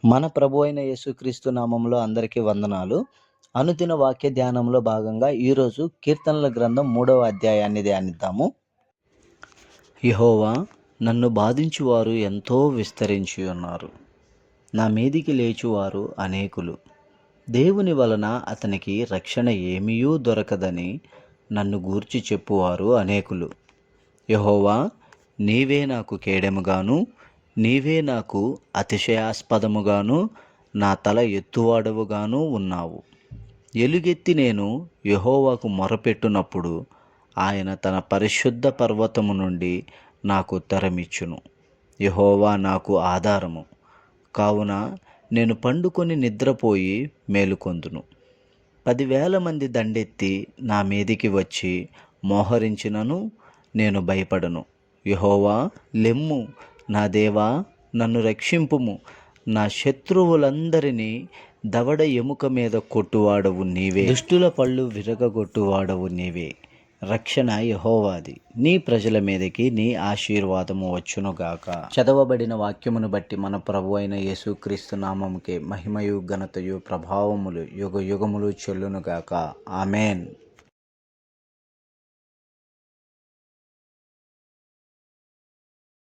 మన ప్రభు అయిన యేసుక్రీస్తు నామంలో అందరికీ వందనాలు. అనుదిన వాక్య ధ్యానంలో భాగంగా ఈరోజు కీర్తనల గ్రంథం 3వ అధ్యాయాన్ని ధ్యానిద్దాము. యెహోవా, నన్ను బాధించువారు ఎంతో విస్తరించి ఉన్నారు. నా మీదికి లేచువారు అనేకులు. దేవుని వలన అతనికి రక్షణ ఏమీయూ దొరకదని నన్ను గూర్చి చెప్పువారు అనేకులు. యెహోవా, నీవే నాకు కేడెముగాను, నీవే నాకు అతిశయాస్పదముగాను, నా తల ఎత్తువాడవుగాను ఉన్నావు. ఎలుగెత్తి నేను యెహోవాకు మొరపెట్టునప్పుడు ఆయన తన పరిశుద్ధ పర్వతము నుండి నాకు ఉత్తరమిచ్చును. యెహోవా నాకు ఆధారము కావున నేను పండుకొని నిద్రపోయి మేలుకొందును. 10,000 మంది దండెత్తి నా మీదికి వచ్చి మోహరించినను నేను భయపడను. యెహోవా, లెమ్ము, నా దేవా, నన్ను రక్షింపుము. నా శత్రువులందరినీ దవడ ఎముక మీద కొట్టువాడవు నీవే. దుష్టుల పళ్ళు విరగగొట్టువాడవు నీవే. రక్షణ యెహోవాది. నీ ప్రజల మీదకి నీ ఆశీర్వాదము వచ్చునుగాక. చదవబడిన వాక్యమును బట్టి మన ప్రభు అయిన యేసుక్రీస్తు నామముకే మహిమయు ఘనతయు ప్రభావములు యుగ యుగములు చెల్లునుగాక. ఆమేన్.